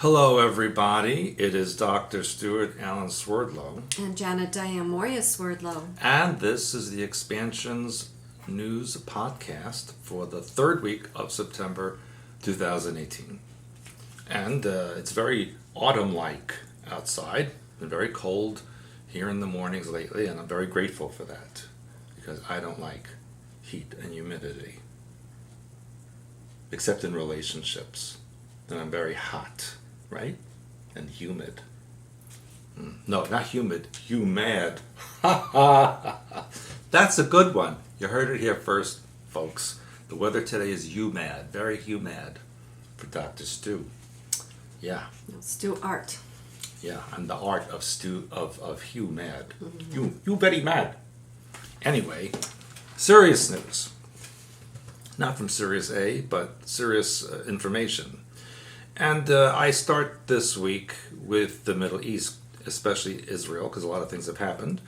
Hello, everybody. It is Dr. Stuart Allen Swerdlow. And Janet Diane Moria Swerdlow. And this is the Expansions News Podcast for the third week of September 2018. And it's very autumn-like outside. Been very cold here in the mornings lately, and I'm very grateful for that because I don't like heat and humidity. Except in relationships. Then I'm very hot. Right? And humid. No, not humid. Humid. That's a good one. You heard it here first, folks. The weather today is humid. Very humid for Dr. Stu. Yeah. No, Stu Art. Yeah, I'm the art of Stu of humid. You very mad. Anyway, serious news. Not from Sirius A, but serious information. And I start this week with the Middle East, especially Israel, because a lot of things have happened.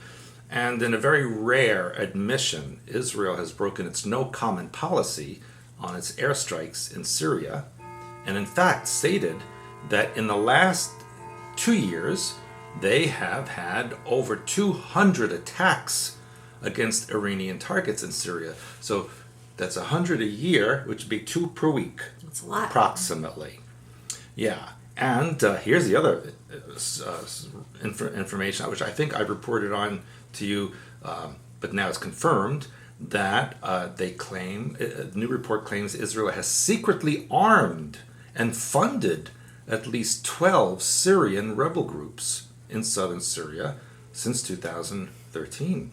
And in a very rare admission, Israel has broken its no-comment policy on its airstrikes in Syria, and in fact stated that in the last 2 years, they have had over 200 attacks against Iranian targets in Syria. So that's 100 a year, which would be 2 per week. That's a lot. Approximately. Yeah, and here's the other information, which I think I reported on to you, but now it's confirmed, that they claim, a new report claims Israel has secretly armed and funded at least 12 Syrian rebel groups in southern Syria since 2013.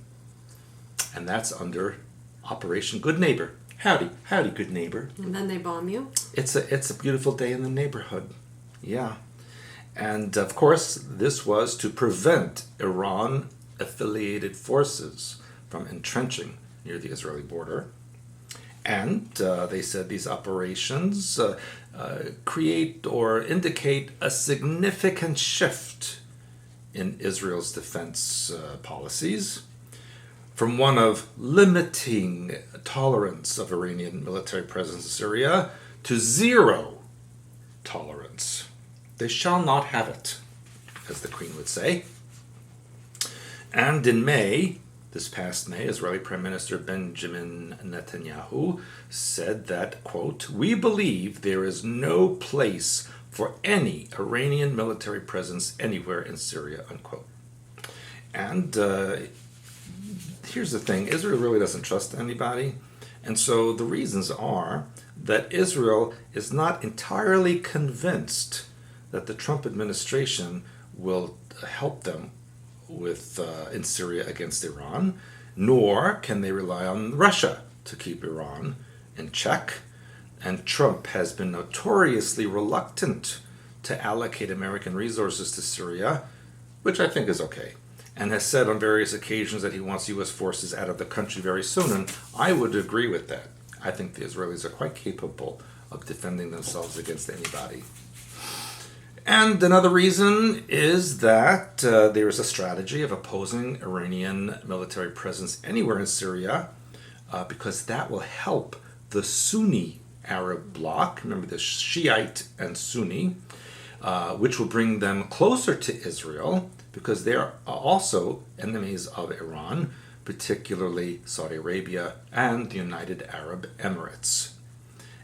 And that's under Operation Good Neighbor. Howdy, good neighbor. And then they bomb you? It's a beautiful day in the neighborhood. Yeah. And of course, this was to prevent Iran-affiliated forces from entrenching near the Israeli border. And they said these operations create or indicate a significant shift in Israel's defense policies, from one of limiting tolerance of Iranian military presence in Syria to zero tolerance. They shall not have it, as the Queen would say. And in May, this past May, Israeli Prime Minister Benjamin Netanyahu said that, quote, "We believe there is no place for any Iranian military presence anywhere in Syria," unquote. And here's the thing, Israel really doesn't trust anybody, and so the reasons are that Israel is not entirely convinced that the Trump administration will help them with in Syria against Iran, nor can they rely on Russia to keep Iran in check, and Trump has been notoriously reluctant to allocate American resources to Syria, which I think is okay, and has said on various occasions that he wants U.S. forces out of the country very soon, and I would agree with that. I think the Israelis are quite capable of defending themselves against anybody. And another reason is that there is a strategy of opposing Iranian military presence anywhere in Syria, because that will help the Sunni Arab bloc, remember the Shiite and Sunni, which will bring them closer to Israel, because they are also enemies of Iran, particularly Saudi Arabia and the United Arab Emirates.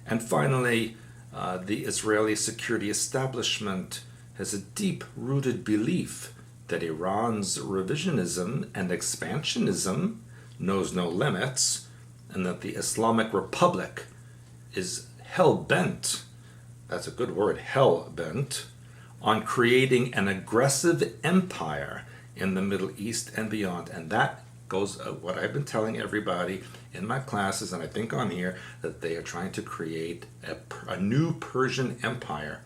And finally, the Israeli security establishment has a deep-rooted belief that Iran's revisionism and expansionism knows no limits, and that the Islamic Republic is hell-bent, that's a good word, hell-bent, on creating an aggressive empire in the Middle East and beyond. And that goes what I've been telling everybody in my classes, and I think on here, that they are trying to create a new Persian empire.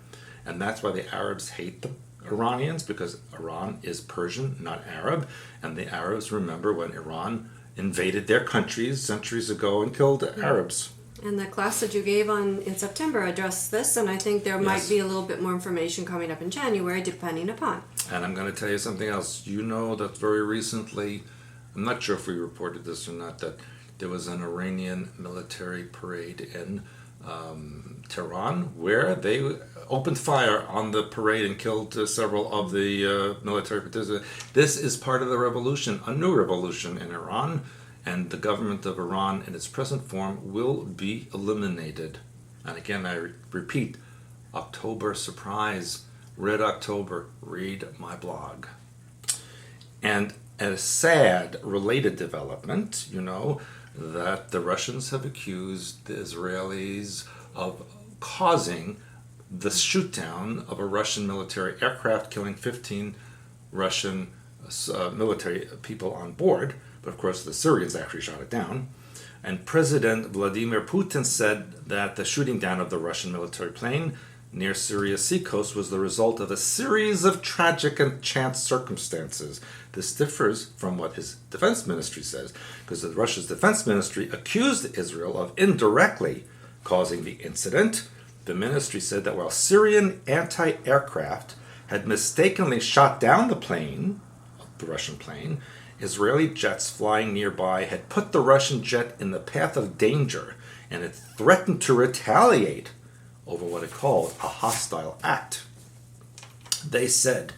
And that's why the Arabs hate the Iranians, because Iran is Persian, not Arab. And the Arabs remember when Iran invaded their countries centuries ago and killed Arabs. And the class that you gave in September addressed this, and I think there might be a little bit more information coming up in January, depending upon. And I'm going to tell you something else. You know that very recently, I'm not sure if we reported this or not, that there was an Iranian military parade in Tehran, where they opened fire on the parade and killed several of the military participants. This is part of the revolution, a new revolution in Iran, and the government of Iran in its present form will be eliminated. And again, I repeat, October surprise, Red October, read my blog. And a sad related development, that the Russians have accused the Israelis of causing the shoot-down of a Russian military aircraft, killing 15 Russian military people on board. But of course, the Syrians actually shot it down. And President Vladimir Putin said that the shooting down of the Russian military plane near Syria's seacoast was the result of a series of tragic and chance circumstances. This differs from what his defense ministry says, because Russia's defense ministry accused Israel of indirectly causing the incident. The ministry said that while Syrian anti-aircraft had mistakenly shot down the plane, the Russian plane, Israeli jets flying nearby had put the Russian jet in the path of danger, and it threatened to retaliate over what it called a hostile act. They said,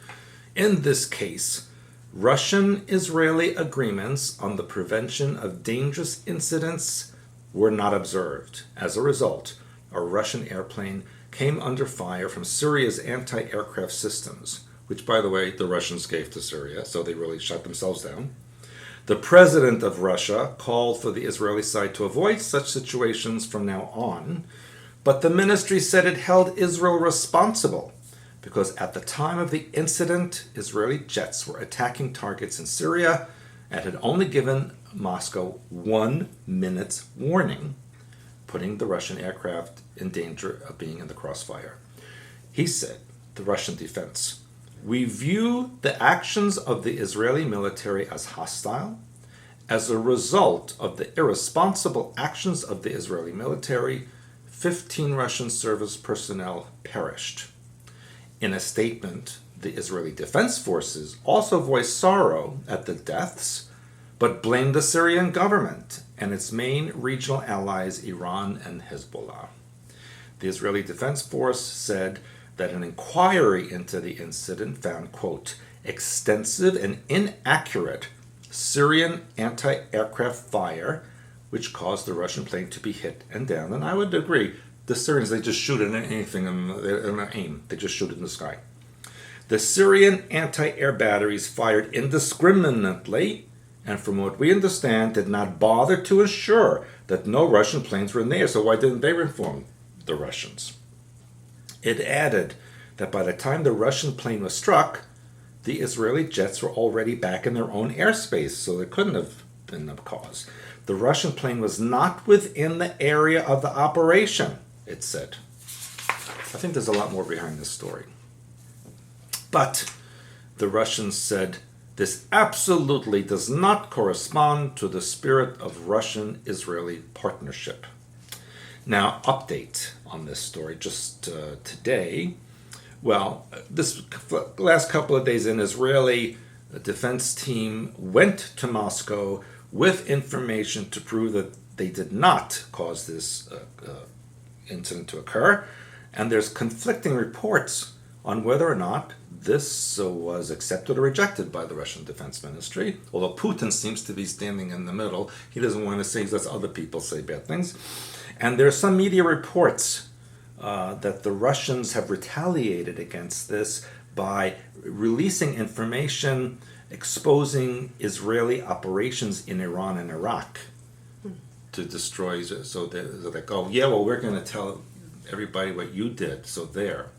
in this case, Russian-Israeli agreements on the prevention of dangerous incidents were not observed. As a result, a Russian airplane came under fire from Syria's anti-aircraft systems, which, by the way, the Russians gave to Syria, so they really shut themselves down. The president of Russia called for the Israeli side to avoid such situations from now on, but the ministry said it held Israel responsible because at the time of the incident, Israeli jets were attacking targets in Syria and had only given Moscow 1 minute's warning, putting the Russian aircraft in danger of being in the crossfire. He said, the Russian defense, "We view the actions of the Israeli military as hostile. As a result of the irresponsible actions of the Israeli military, 15 Russian service personnel perished." In a statement, the Israeli Defense Forces also voiced sorrow at the deaths, but blamed the Syrian government and its main regional allies, Iran and Hezbollah. The Israeli Defense Force said that an inquiry into the incident found, quote, extensive and inaccurate Syrian anti-aircraft fire, which caused the Russian plane to be hit and down. And I would agree, the Syrians, they just shoot at anything in their aim. They just shoot it in the sky. The Syrian anti-air batteries fired indiscriminately, and from what we understand, did not bother to ensure that no Russian planes were in the air. So why didn't they inform the Russians? It added that by the time the Russian plane was struck, the Israeli jets were already back in their own airspace, so there couldn't have been a cause. The Russian plane was not within the area of the operation, it said. I think there's a lot more behind this story. But the Russians said, this absolutely does not correspond to the spirit of Russian-Israeli partnership. Now, update on this story just today. Well, this last couple of days, an Israeli defense team went to Moscow with information to prove that they did not cause this incident to occur. And there's conflicting reports on whether or not this was accepted or rejected by the Russian Defense Ministry, although Putin seems to be standing in the middle. He doesn't want to say, he lets other people say bad things. And there are some media reports that the Russians have retaliated against this by releasing information exposing Israeli operations in Iran and Iraq to destroy. So they're like, oh yeah, well, we're going to tell everybody what you did. So there.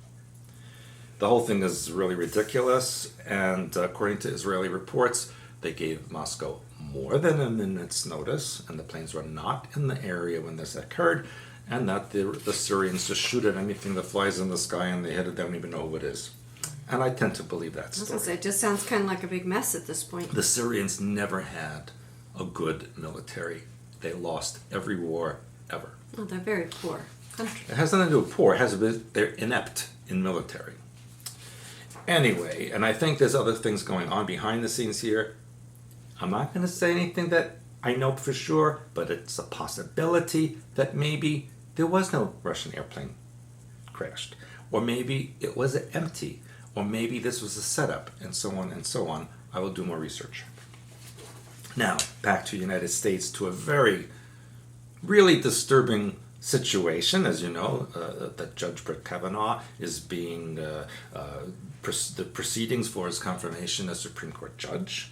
The whole thing is really ridiculous, and according to Israeli reports, they gave Moscow more than a minute's notice, and the planes were not in the area when this occurred, and that the Syrians just shoot at anything that flies in the sky and they don't even know who it is. And I tend to believe that story. It just sounds kind of like a big mess at this point. The Syrians never had a good military. They lost every war ever. Oh, they're very poor country. It has nothing to do with poor. It has to do with they're inept in military. Anyway, and I think there's other things going on behind the scenes here. I'm not going to say anything that I know for sure, but it's a possibility that maybe there was no Russian airplane crashed. Or maybe it was empty. Or maybe this was a setup, and so on and so on. I will do more research. Now, back to the United States, to a very, really disturbing situation. As you know, that Judge Brett Kavanaugh is being, the proceedings for his confirmation as Supreme Court judge.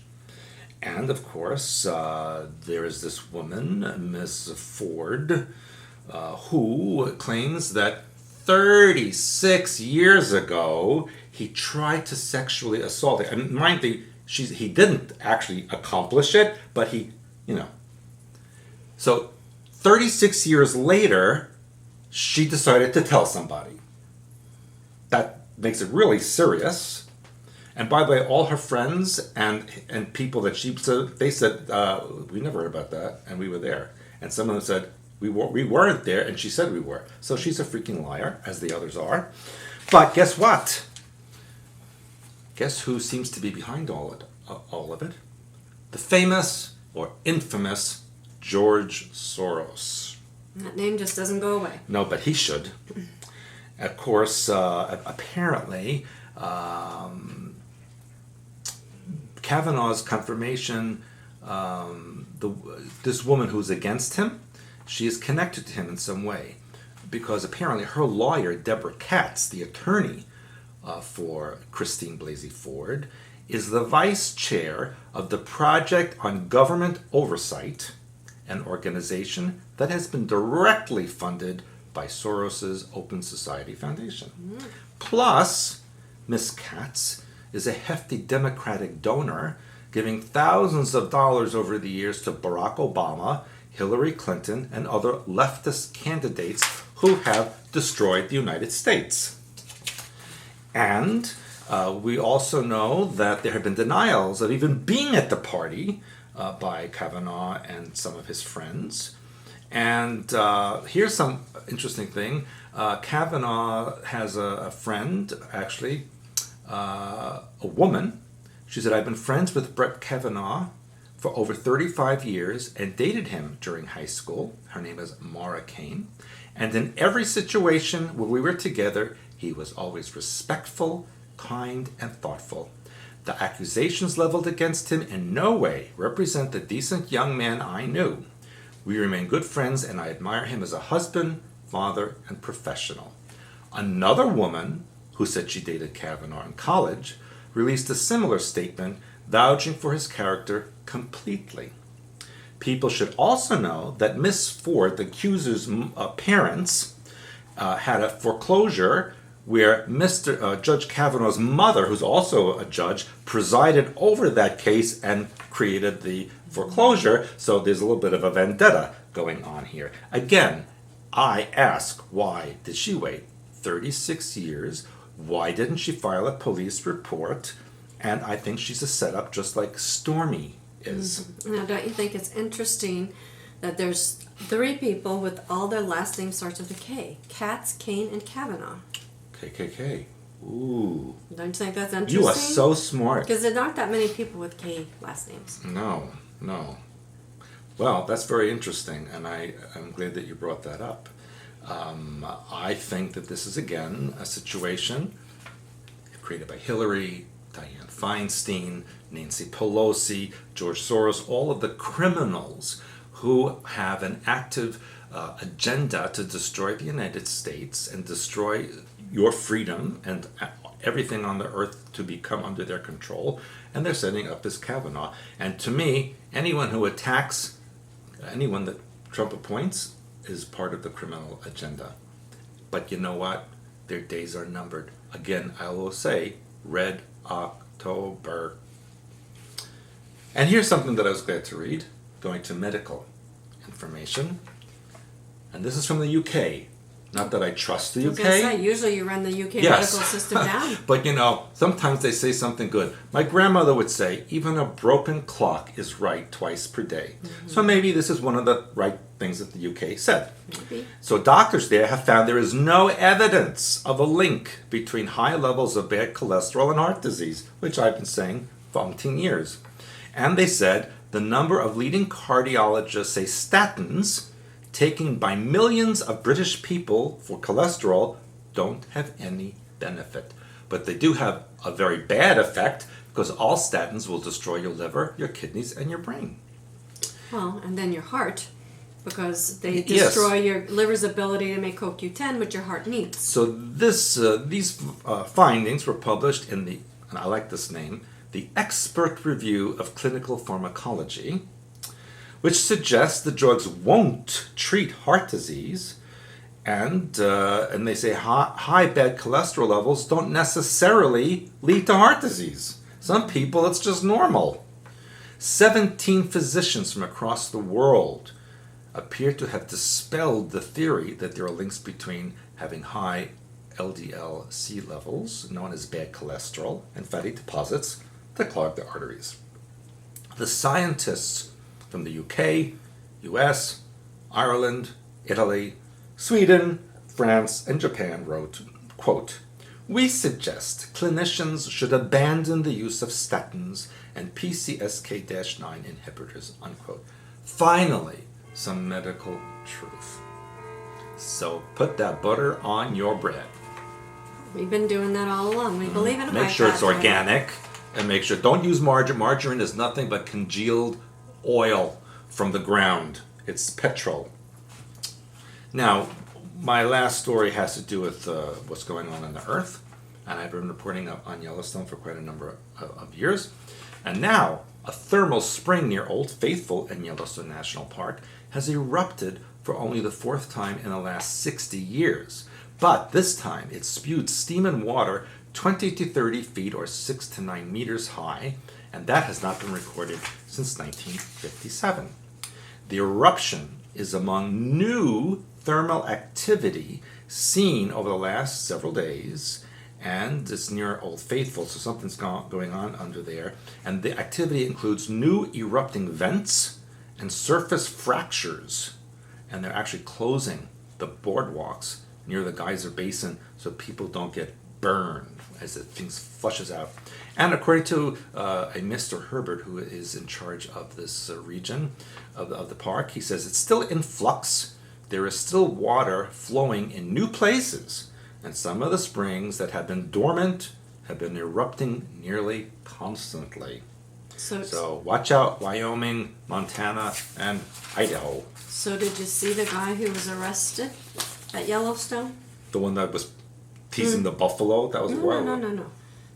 And of course, there is this woman, Miss Ford, who claims that 36 years ago, he tried to sexually assault her. And mind you, he didn't actually accomplish it, but he, So 36 years later, she decided to tell somebody. That makes it really serious. And by the way, all her friends and people that she said, they said, we never heard about that, and we were there. And some of them said, we weren't there, and she said we were. So she's a freaking liar, as the others are. But guess what? Guess who seems to be behind all of it? The famous or infamous George Soros. That name just doesn't go away. No, but he should. Of course, apparently, Kavanaugh's confirmation, this woman who's against him, she is connected to him in some way, because apparently her lawyer, Deborah Katz, the attorney for Christine Blasey Ford, is the vice chair of the Project on Government Oversight, an organization that has been directly funded by Soros's Open Society Foundation. Plus, Miss Katz is a hefty Democratic donor, giving thousands of dollars over the years to Barack Obama, Hillary Clinton, and other leftist candidates who have destroyed the United States. And we also know that there have been denials of even being at the party by Kavanaugh and some of his friends. And here's some interesting thing. Kavanaugh has a friend, actually, a woman. She said, I've been friends with Brett Kavanaugh for over 35 years and dated him during high school. Her name is Maura Kane. And in every situation where we were together, he was always respectful, kind, and thoughtful. The accusations leveled against him in no way represent the decent young man I knew. We remain good friends, and I admire him as a husband, father, and professional. Another woman, who said she dated Kavanaugh in college, released a similar statement vouching for his character completely. People should also know that Miss Ford, the accuser's parents, had a foreclosure where Judge Kavanaugh's mother, who's also a judge, presided over that case and created the foreclosure. So there's a little bit of a vendetta going on here. Again, I ask, why did she wait 36 years? Why didn't she file a police report? And I think she's a setup just like Stormy is. Now, don't you think it's interesting that there's 3 people with all their last names starts with a K? Katz, Kane, and Kavanaugh. KKK. Ooh. Don't you think that's interesting? You are so smart. Because there aren't that many people with K last names. No. Well, that's very interesting, and I'm glad that you brought that up. I think that this is, again, a situation created by Hillary, Dianne Feinstein, Nancy Pelosi, George Soros, all of the criminals who have an active agenda to destroy the United States and destroy your freedom and everything on the earth to become under their control. And they're setting up this Kavanaugh. And to me, anyone who attacks anyone that Trump appoints is part of the criminal agenda. But you know what? Their days are numbered. Again, I will say, Red October. And here's something that I was glad to read, going to medical information. And this is from the UK. Not that I trust the UK. I was going to say, usually you run the UK medical system down. But sometimes they say something good. My grandmother would say, even a broken clock is right twice per day. Mm-hmm. So maybe this is one of the right things that the UK said. Maybe. So doctors there have found there is no evidence of a link between high levels of bad cholesterol and heart disease, which I've been saying for umpteen years. And they said the number of leading cardiologists say statins taken by millions of British people for cholesterol don't have any benefit. But they do have a very bad effect because all statins will destroy your liver, your kidneys, and your brain. Well, and then your heart, because they Yes. destroy your liver's ability to make CoQ10, which your heart needs. So these findings were published in the, and I like this name, the Expert Review of Clinical Pharmacology, which suggests the drugs won't treat heart disease, and they say high bad cholesterol levels don't necessarily lead to heart disease. Some people, it's just normal. 17 physicians from across the world appear to have dispelled the theory that there are links between having high LDL-C levels, known as bad cholesterol, and fatty deposits that clog the arteries. The scientists from the UK, US, Ireland, Italy, Sweden, France, and Japan wrote, quote, "We suggest clinicians should abandon the use of statins and PCSK-9 inhibitors," unquote. Finally, some medical truth. So put that butter on your bread. We've been doing that all along. We believe in Make sure it's organic, and make sure, don't use margarine. Margarine is nothing but congealed oil from the ground. It's petrol. Now, my last story has to do with what's going on the Earth, and I've been reporting on Yellowstone for quite a number of years. And now, a thermal spring near Old Faithful in Yellowstone National Park has erupted for only the fourth time in the last 60 years. But this time, it spewed steam and water 20 to 30 feet or 6 to 9 meters high, and that has not been recorded since 1957. The eruption is among new thermal activity seen over the last several days, and it's near Old Faithful, so something's going on under there. And the activity includes new erupting vents and surface fractures, and they're actually closing the boardwalks near the geyser basin so people don't get burned as it things flushes out. And according to a Mr. Herbert, who is in charge of this region of the park, he says it's still in flux. There is still water flowing in new places, and some of the springs that have been dormant have been erupting nearly constantly. So watch out, Wyoming, Montana, and Idaho. So did you see the guy who was arrested at Yellowstone? The one that was teasing the buffalo? That was wild. No.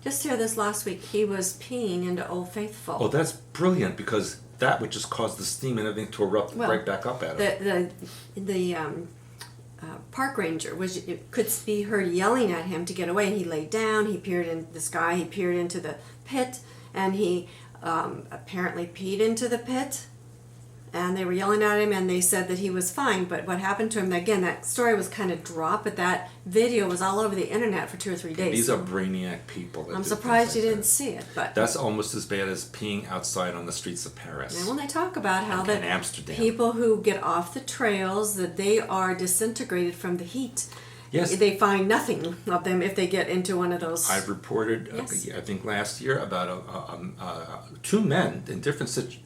Just here this last week, he was peeing into Old Faithful. Oh, that's brilliant, because that would just cause the steam and everything to erupt right back up at him. The park ranger could be heard yelling at him to get away. He laid down. He peered into the pit, and he apparently peed into the pit. And they were yelling at him, and they said that he was fine. But what happened to him, again, that story was kind of dropped, but that video was all over the internet for 2 or 3 days. These are brainiac people. I'm surprised you didn't see it. But that's almost as bad as peeing outside on the streets of Paris. And when they talk about how and Amsterdam. People who get off the trails, that they are disintegrated from the heat. Yes. They find nothing of them if they get into one of those. I've reported, I think last year, about two men in different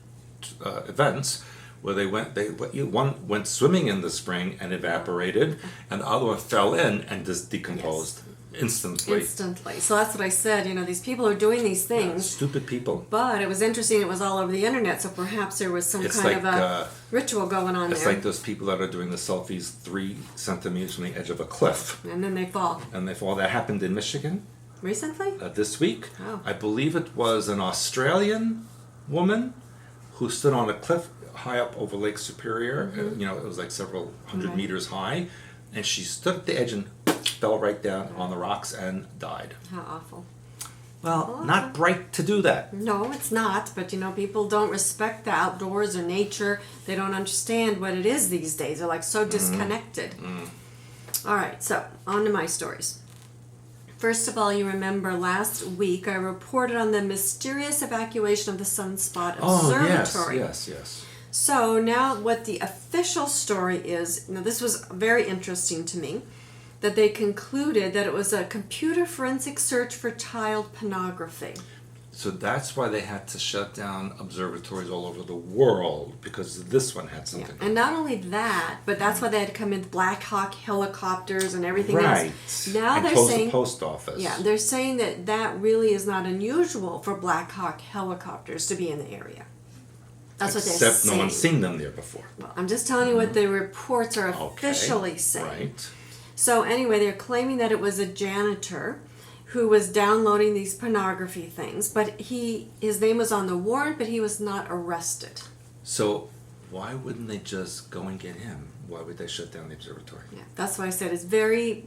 events where one went swimming in the spring and evaporated, and the other one fell in and just decomposed instantly. So that's what I said. These people are doing these things. Stupid people. But it was interesting. It was all over the internet, so perhaps there was some kind of a ritual going on there. It's like those people that are doing the selfies 3 centimeters from the edge of a cliff. And then they fall. That happened in Michigan. Recently? This week. Oh. I believe it was an Australian woman who stood on a cliff high up over Lake Superior. Mm-hmm. It was like several hundred meters high, and she stood at the edge and fell right down on the rocks and died. How awful. Well, not bright to do that. No, it's not. But people don't respect the outdoors or nature. They don't understand what it is these days. They're like so disconnected. Mm-hmm. All right, so on to my stories. First of all, you remember last week I reported on the mysterious evacuation of the Sunspot Observatory. Oh, yes. So now what the official story is, this was very interesting to me, that they concluded that it was a computer forensic search for child pornography. So that's why they had to shut down observatories all over the world, because this one had Yeah. something. And not only that, but that's why they had to come in with Black Hawk helicopters and everything Right. else. Now And they're close saying, the post office. yeah, they're saying that that really is not unusual for Black Hawk helicopters to be in the area. That's what they're Except saying. no one's seen them there before. Well, I'm just telling you what the reports are officially saying. Right. So anyway, they're claiming that it was a janitor who was downloading these pornography things, but his name was on the warrant, but he was not arrested. So why wouldn't they just go and get him? Why would they shut down the observatory? Yeah, that's why I said it's very,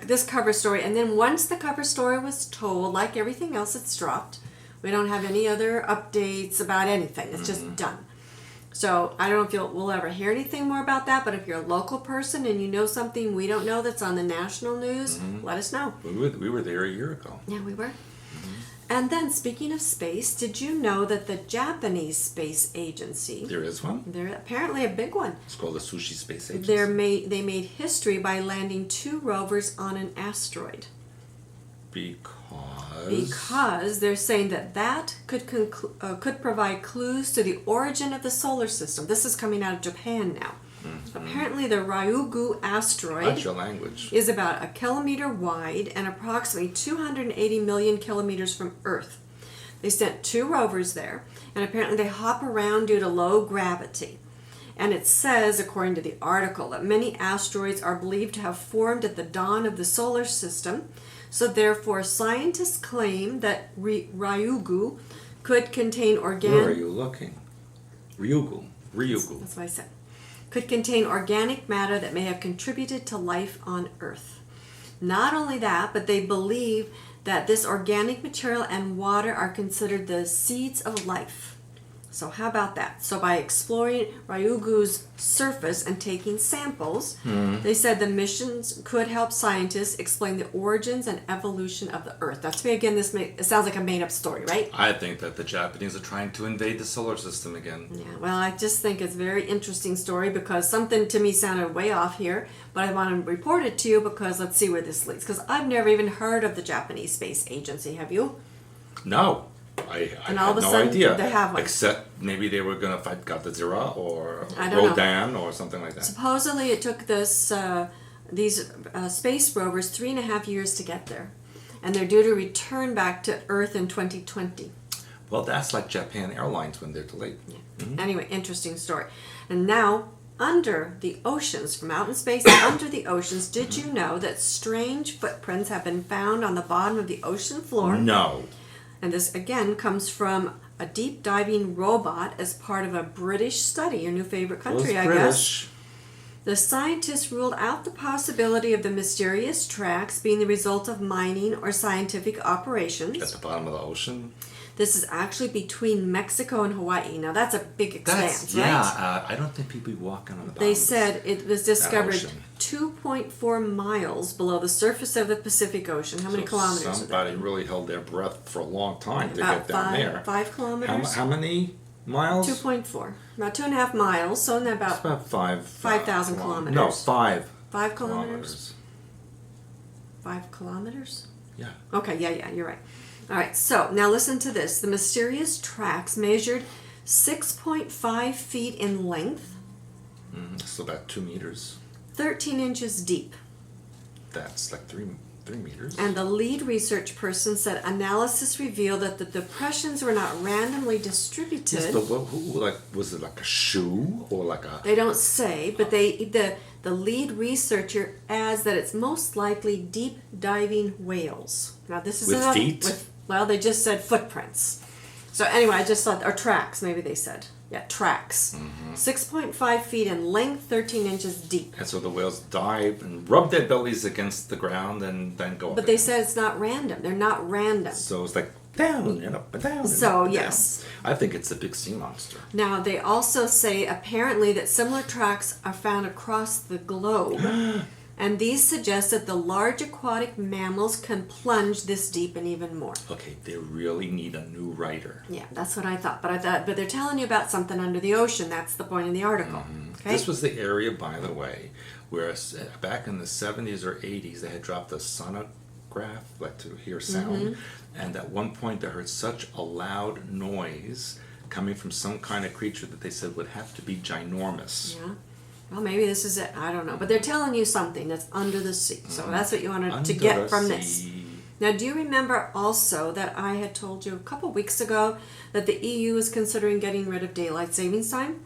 this cover story. And then once the cover story was told, like everything else, it's dropped. We don't have any other updates about anything. It's just done. So I don't know if we'll ever hear anything more about that, but if you're a local person and you know something we don't know that's on the national news, let us know. We were there a year ago. Yeah, we were. And then, speaking of space, did you know that the Japanese Space Agency, There is one. they're apparently a big one, It's called the Sushi Space Agency. they made history by landing 2 rovers on an asteroid. Because they're saying that could provide clues to the origin of the solar system. This is coming out of Japan now. Apparently, the Ryugu asteroid That's your language. is about 1 kilometer wide and approximately 280 million kilometers from Earth. They sent 2 rovers there, and apparently they hop around due to low gravity. And it says, according to the article, that many asteroids are believed to have formed at the dawn of the solar system. So therefore, scientists claim that Ryugu could contain organic... Where are you looking? Ryugu. That's what I said. Could contain organic matter that may have contributed to life on Earth. Not only that, but they believe that this organic material and water are considered the seeds of life. So how about that? So by exploring Ryugu's surface and taking samples, they said the missions could help scientists explain the origins and evolution of the Earth. Now, to me, again, it sounds like a made-up story, right? I think that the Japanese are trying to invade the solar system again. Yeah, well, I just think it's a very interesting story because something to me sounded way off here, but I want to report it to you because let's see where this leads. Because I've never even heard of the Japanese Space Agency, have you? No. I And had all of a no sudden, idea. they have one. Except maybe they were going to fight Godzilla or I don't know. Rodan or something like that. Supposedly, it took these space rovers 3.5 years to get there, and they're due to return back to Earth in 2020. Well, that's like Japan Airlines when they're delayed. Yeah. Anyway, interesting story. And now, under the oceans, from out in space, under the oceans, did you know that strange footprints have been found on the bottom of the ocean floor? No. And this, again, comes from a deep diving robot as part of a British study, your new favorite country, I guess. The scientists ruled out the possibility of the mysterious tracks being the result of mining or scientific operations. At the bottom of the ocean? This is actually between Mexico and Hawaii. Now, that's a big expanse, right? Yeah, I don't think people be walking on the bottom. They said it was discovered ocean. 2.4 miles below the surface of the Pacific Ocean. How many kilometers is that? Somebody really held their breath for a long time to About get down there. 5 kilometers? How many miles? 2.4. About 2.5 miles. So It's about about 5,000 kilometers. No, 5. 5 kilometers? 5 kilometers? Yeah. Okay, yeah, you're right. All right, so now listen to this. The mysterious tracks measured 6.5 feet in length, So about 2 meters. 13 inches deep. That's like 3 meters. And the lead research person said analysis revealed that the depressions were not randomly distributed. Yes, but was it like a shoe or like a? They don't say, but the lead researcher adds that it's most likely deep diving whales. Now this is With feet? Well, they just said footprints. So anyway, I just thought, or tracks, maybe they said. Yeah, tracks. 6.5 feet in length, 13 inches deep. And so the whales dive and rub their bellies against the ground and then go up. But they said it's not random. They're not random. So it's like down and up and down. And So, up and yes. down. I think it's a big sea monster. Now, they also say apparently that similar tracks are found across the globe. And these suggest that the large aquatic mammals can plunge this deep and even more. Okay, they really need a new writer. Yeah, that's what I thought. But they're telling you about something under the ocean. That's the point in the article. Okay? This was the area, by the way, where back in the 70s or 80s, they had dropped a sonic photograph, like to hear sound. And at one point they heard such a loud noise coming from some kind of creature that they said would have to be ginormous. Yeah. Well, maybe this is it. I don't know. But they're telling you something that's under the sea. So that's what you wanted to get from this. Now, do you remember also that I had told you a couple weeks ago that the EU is considering getting rid of daylight savings time?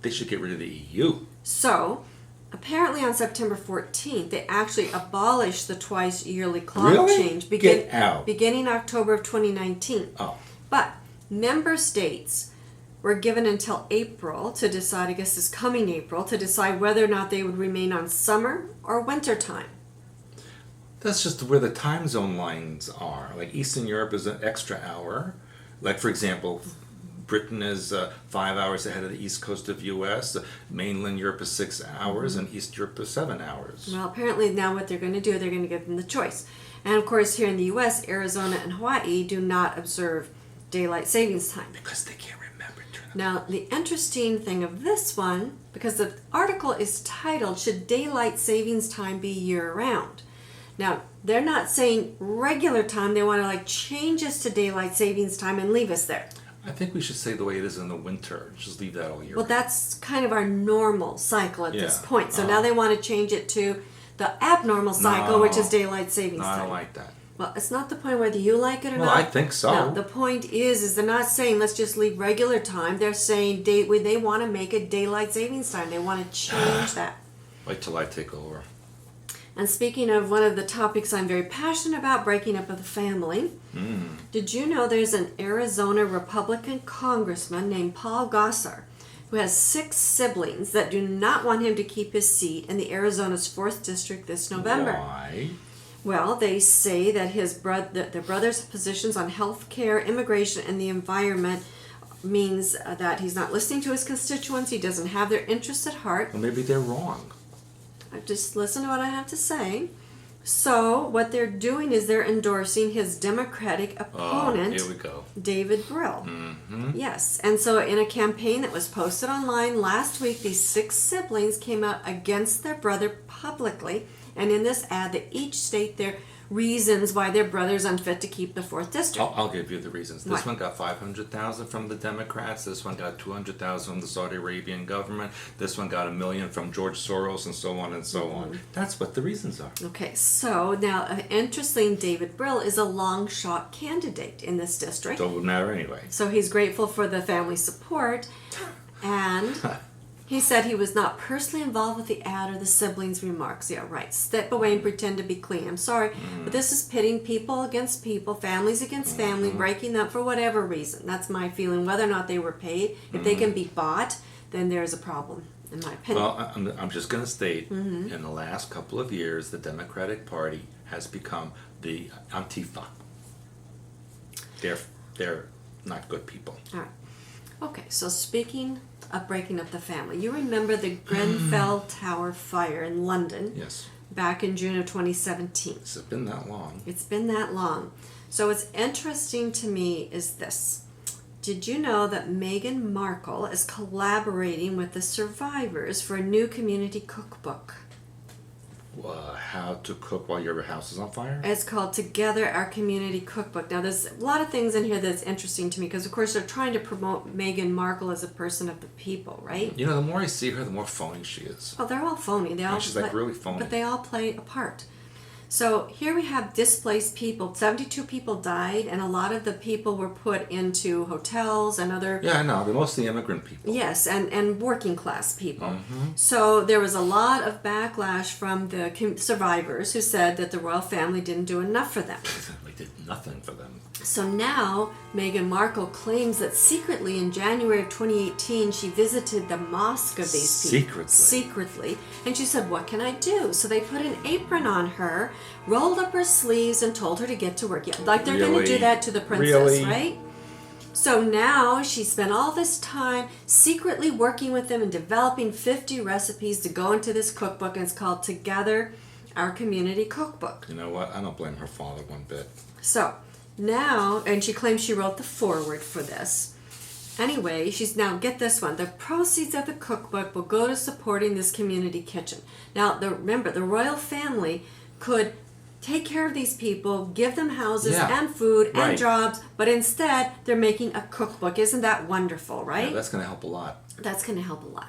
They should get rid of the EU. So, apparently on September 14th, they actually abolished the twice yearly clock Really? change Get out. beginning October of 2019. Oh. But member states were given until April to decide, I guess this coming April, to decide whether or not they would remain on summer or winter time. That's just where the time zone lines are. Like Eastern Europe is an extra hour. Like, for example, Britain is 5 hours ahead of the east coast of U.S. Mainland Europe is 6 hours, and East Europe is 7 hours. Well, apparently now what they're going to do, they're going to give them the choice. And of course, here in the U.S., Arizona and Hawaii do not observe daylight savings time. Because they can't remember. Now, the interesting thing of this one, because the article is titled, Should Daylight Savings Time Be Year-Round? Now, they're not saying regular time. They want to change us to daylight savings time and leave us there. I think we should say the way it is in the winter. Just leave that all year. Well, that's kind of our normal cycle at this Yeah. point. So now they want to change it to the abnormal cycle, which is daylight savings No, I time. don't like that. Well, it's not the point whether you like it or Well, not. I think so. No, the point is they're not saying let's just leave regular time. They're saying they want to make it daylight savings time. They want to change that. Wait till I take over. And speaking of one of the topics I'm very passionate about, breaking up of the family, did you know there's an Arizona Republican congressman named Paul Gosar who has 6 siblings that do not want him to keep his seat in the Arizona's 4th District this November? Why? Well, they say that their brother's positions on health care, immigration, and the environment means that he's not listening to his constituents. He doesn't have their interests at heart. Well, maybe they're wrong. Just listen to what I have to say. So what they're doing is they're endorsing his Democratic opponent, Here we go. David Brill. Yes, and so in a campaign that was posted online last week, these 6 siblings came out against their brother publicly, and in this ad, they each state their reasons why their brother's unfit to keep the 4th District. I'll give you the reasons. This What? one got $500,000 from the Democrats. This one got $200,000 from the Saudi Arabian government. This one got $1 million from George Soros, and so on and so on. That's what the reasons are. Okay, so now, interesting, David Brill is a long shot candidate in this district. So it would matter anyway. So he's grateful for the family support, and he said he was not personally involved with the ad or the siblings' remarks. Yeah, right. Step away and pretend to be clean. I'm sorry, but this is pitting people against people, families against family, breaking up for whatever reason. That's my feeling. Whether or not they were paid, if they can be bought, then there's a problem, in my opinion. Well, I'm just going to state, in the last couple of years, the Democratic Party has become the Antifa. They're not good people. All right. Okay, so speaking of breaking up the family, you remember the Grenfell Tower fire in London Yes. back in June of 2017. It's been that long. It's been that long. So what's interesting to me is this. Did you know that Meghan Markle is collaborating with the survivors for a new community cookbook? How to cook while your house is on fire? It's called Together Our Community Cookbook. Now, there's a lot of things in here that's interesting to me because, of course, they're trying to promote Meghan Markle as a person of the people, right? You know, the more I see her, the more phony she is. Oh, they're all phony. They all She's like really phony. But they all play a part. So here we have displaced people. 72 people died, and a lot of the people were put into hotels and other... Yeah, I know. They're mostly immigrant people. Yes, and working class people. So there was a lot of backlash from the survivors who said that the royal family didn't do enough for them. We did nothing for them. So now Meghan Markle claims that secretly in January of 2018 she visited the mosque of these people. Secretly. And she said, what can I do? So they put an apron on her, rolled up her sleeves, and told her to get to work. Yeah, like they're going to do that to the princess, right? So now she spent all this time secretly working with them and developing 50 recipes to go into this cookbook, and it's called Together Our Community Cookbook. You know what? I don't blame her father one bit. So now, and she claims she wrote the foreword for this. Anyway, she's now, get this one, the proceeds of the cookbook will go to supporting this community kitchen. Now, remember, the royal family could take care of these people, give them houses Yeah. and food and Right. jobs, but instead they're making a cookbook. Isn't that wonderful, right? Yeah, that's going to help a lot. That's going to help a lot.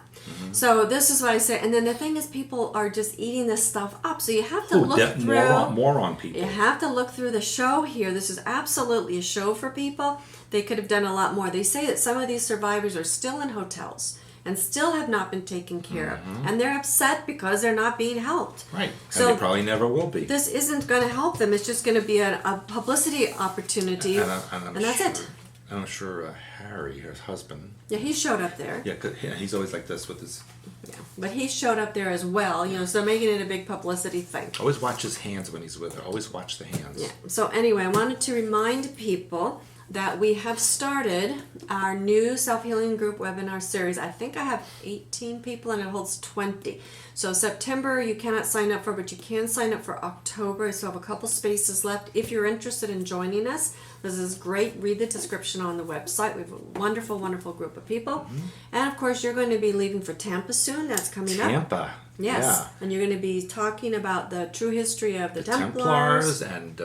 So this is what I say. And then the thing is, people are just eating this stuff up. So you have to look through. Moron people. You have to look through the show here. This is absolutely a show for people. They could have done a lot more. They say that some of these survivors are still in hotels and still have not been taken care of. And they're upset because they're not being helped. Right. So And they probably never will be. this isn't going to help them. It's just going to be a publicity opportunity. I'm and that's sure, it. And I'm sure Harry, her husband, Yeah, he showed up there. yeah, 'cause, yeah, he's always like this with his. Yeah, but he showed up there as well, you know, so making it a big publicity thing. Always watch his hands when he's with her. Always watch the hands. Yeah. So anyway, I wanted to remind people that we have started our new self-healing group webinar series. I think I have 18 people and it holds 20. So September you cannot sign up for, but you can sign up for October. So I have a couple spaces left. If you're interested in joining us, this is great. Read the description on the website. We have a wonderful, wonderful group of people. And of course, you're going to be leaving for Tampa soon. That's coming up. Tampa. Yes. Yeah. And you're going to be talking about the true history of the Templars and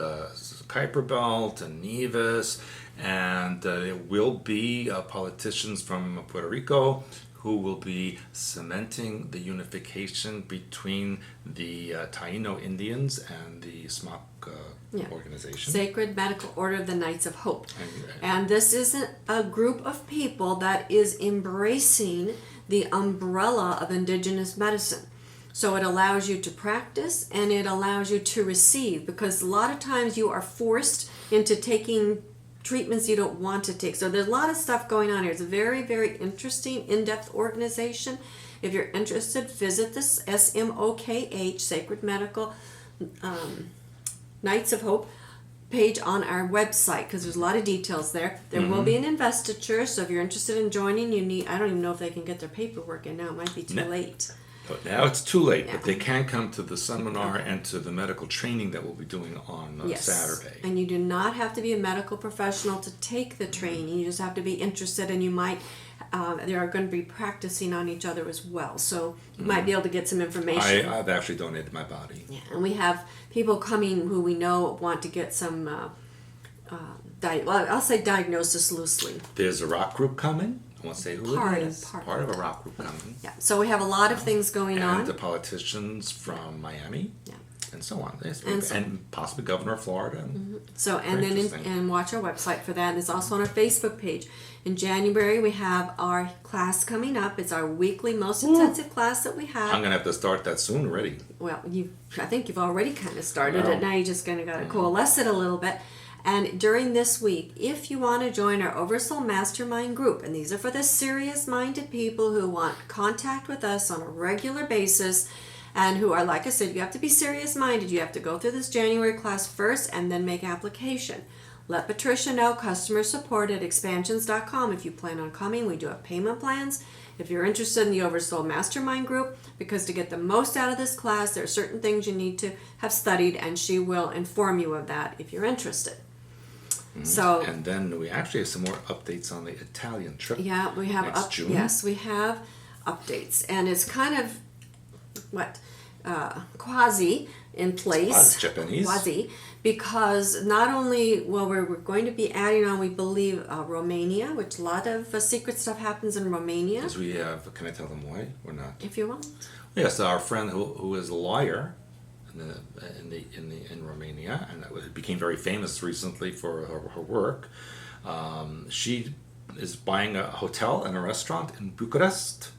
Kuiper Belt and Nevis, and there will be politicians from Puerto Rico who will be cementing the unification between the Taino Indians and the SMOC organization. Sacred Medical Order of the Knights of Hope. And- And this isn't a group of people that is embracing the umbrella of indigenous medicine. So it allows you to practice and it allows you to receive, because a lot of times you are forced into taking treatments you don't want to take. So there's a lot of stuff going on here. It's a very, very interesting, in-depth organization. If you're interested, visit this SMOKH, Sacred Medical Knights of Hope page on our website, because there's a lot of details there. There will be an investiture, so if you're interested in joining, you need, I don't even know if they can get their paperwork in now. It might be too late. But now it's too late, Yeah. but they can come to the seminar and to the medical training that we'll be doing on Yes. Saturday. And you do not have to be a medical professional to take the training. You just have to be interested, and you might, they are going to be practicing on each other as well. So you might be able to get some information. I've actually donated my body. Yeah, and we have people coming who we know want to get some, well, I'll say diagnosis loosely. There's a rock group coming. I won't say who Part it of- is. part Part of of a it. rock group coming. Yeah, so we have a lot of things going And on. the politicians from Miami. Yeah. And so on. Yes, And so- and possibly Governor of Florida. So, and Very then interesting. and watch our website for that. And it's also on our Facebook page. In January, we have our class coming up. It's our weekly, most intensive class that we have. I'm going to have to start that soon already. Well, I think you've already kind of started Well. it. Now you just kind of got to coalesce it a little bit. And during this week, if you want to join our Oversoul Mastermind group, and these are for the serious-minded people who want contact with us on a regular basis, and who are, like I said, you have to be serious-minded. You have to go through this January class first and then make application. Let Patricia know, customer support at expansions.com if you plan on coming. We do have payment plans. If you're interested in the Oversoul Mastermind group, because to get the most out of this class, there are certain things you need to have studied, and she will inform you of that if you're interested. So, And then we actually have some more updates on the Italian trip. yeah, we have next June. Yes, we have updates, and it's kind of quasi in place. Quasi-Japanese. Quasi, because not only we're going to be adding on, we believe Romania, which a lot of secret stuff happens in Romania. Because we have, can I tell them why or not? If you want. Yes, our friend who is a lawyer in Romania, and became very famous recently for her work. She is buying a hotel and a restaurant in Bucharest,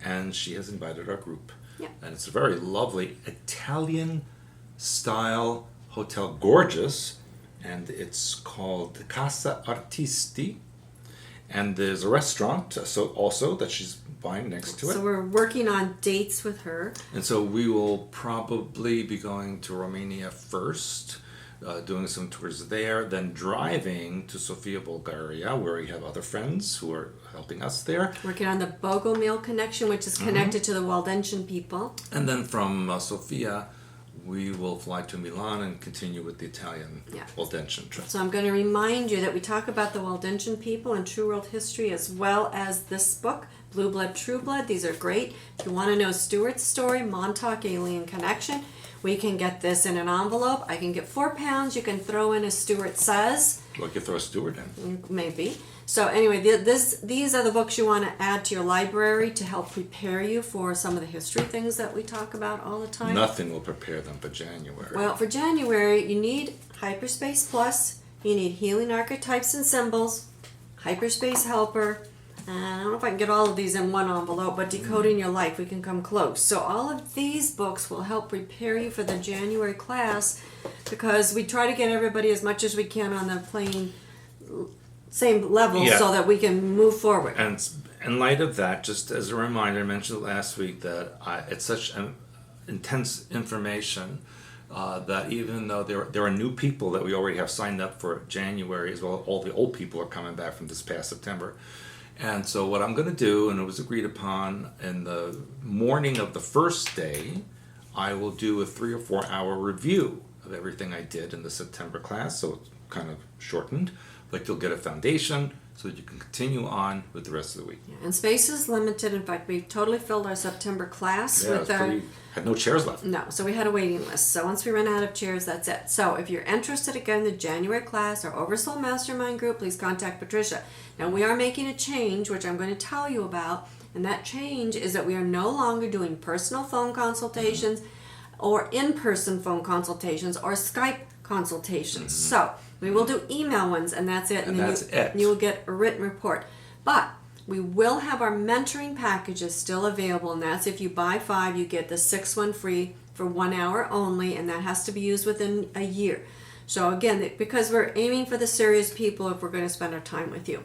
and she has invited our group. Yeah. And it's a very lovely Italian style hotel, gorgeous, and it's called Casa Artisti. And there's a restaurant also that she's buying next to it. So we're working on dates with her. And so we will probably be going to Romania first, doing some tours there, then driving to Sofia, Bulgaria, where we have other friends who are helping us there. Working on the Bogomil connection, which is connected to the Waldensian people. And then from Sofia, we will fly to Milan and continue with the Italian Waldensian trip. So I'm going to remind you that we talk about the Waldensian people and True World History, as well as this book, Blue Blood, True Blood. These are great. If you want to know Stuart's story, Montauk Alien Connection, We can get this in an envelope. I can get 4 pounds. You can throw in, as Stuart says. Well, you could throw a steward in. Maybe. So anyway, these are the books you want to add to your library to help prepare you for some of the history things that we talk about all the time. Nothing will prepare them for January. Well, for January, you need Hyperspace Plus, you need Healing Archetypes and Symbols, Hyperspace Helper, and I don't know if I can get all of these in one envelope, but Decoding Your Life, we can come close. So all of these books will help prepare you for the January class, because we try to get everybody as much as we can on the same level, so that we can move forward. And in light of that, just as a reminder, I mentioned last week that it's such intense information that even though there are new people that we already have signed up for January, as well, all the old people are coming back from this past September. And so what I'm going to do, and it was agreed upon, in the morning of the first day, I will do a 3 or 4 hour review of everything I did in the September class, so it's kind of shortened. Like, you'll get a foundation so that you can continue on with the rest of the week. Yeah, and space is limited. In fact, we totally filled our September class with had no chairs left. No, so we had a waiting list. So once we ran out of chairs, that's it. So if you're interested again in the January class or Oversoul Mastermind group, please contact Patricia. Now, we are making a change, which I'm going to tell you about, and that change is that we are no longer doing personal phone consultations or in-person phone consultations or Skype consultations. So we will do email ones, and that's it. And that's it. You will get a written report. But we will have our mentoring packages still available, and that's if you buy 5, you get the 6th one free for 1 hour only, and that has to be used within a year. So again, because we're aiming for the serious people if we're going to spend our time with you.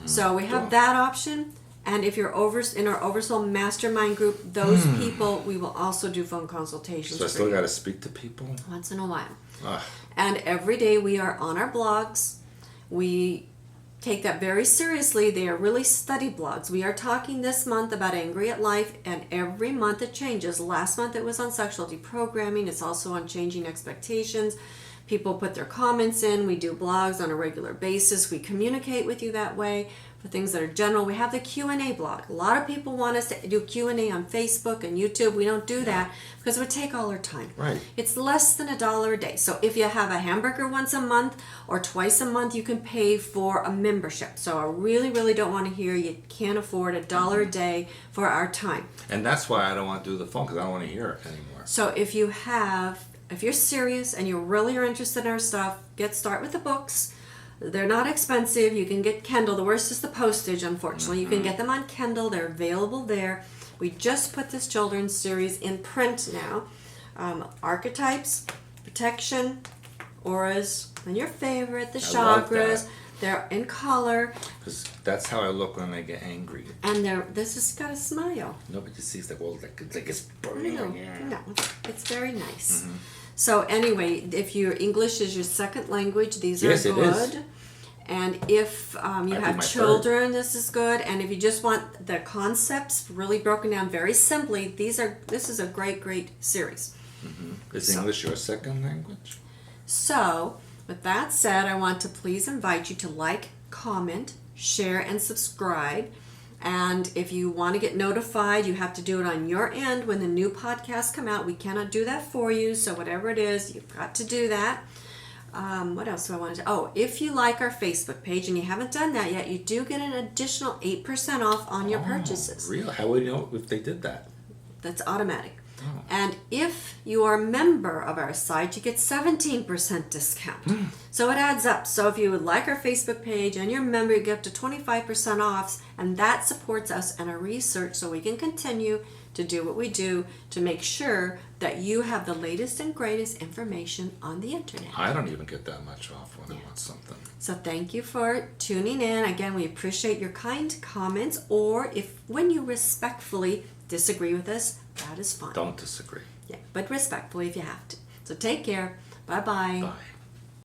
So we have that option, and if you're in our Oversoul Mastermind group, those people, we will also do phone consultations. So I still got to speak to people? Once in a while. Ugh. And every day we are on our blogs. We take that very seriously. They are really study blogs. We are talking this month about Angry at Life, and every month it changes. Last month it was on sexual deprogramming. It's also on changing expectations. People put their comments in. We do blogs on a regular basis. We communicate with you that way for things that are general. We have the Q&A blog. A lot of people want us to do Q&A on Facebook and YouTube. We don't do that because it would take all our time. Right. It's less than $1 a day. So if you have a hamburger once a month or twice a month, you can pay for a membership. So I really, really don't want to hear you can't afford $1 a day for our time. And that's why I don't want to do the phone, because I don't want to hear it anymore. So if you're serious and you really are interested in our stuff, start with the books. They're not expensive. You can get Kindle. The worst is the postage, unfortunately. You can get them on Kindle. They're available there. We just put this children's series in print now. Archetypes, protection, auras, and your favorite, the chakras. They're in color. Because that's how I look when I get angry. And this has got a smile. Nobody sees the world like it's burning. No, it's very nice. So anyway, if your English is your second language, these are good. It is. And if you have children, this is good. And if you just want the concepts really broken down very simply, this is a great series. Is English your second language? So, with that said, I want to please invite you to like, comment, share, and subscribe. And if you want to get notified, you have to do it on your end when the new podcasts come out. We cannot do that for you, so whatever it is, you've got to do that. What else do I want to do? Oh, if you like our Facebook page and you haven't done that yet, you do get an additional 8% off on your purchases. Really? How would you know if they did that? That's automatic. And if you are a member of our site, you get 17% discount. So it adds up. So if you would like our Facebook page and you're a member, you get up to 25% off, and that supports us and our research so we can continue to do what we do to make sure that you have the latest and greatest information on the internet. I don't even get that much off when I want something. So thank you for tuning in. Again, we appreciate your kind comments, or when you respectfully disagree with us, that is fine. Don't disagree. Yeah, but respectfully if you have to. So take care. Bye-bye. Bye.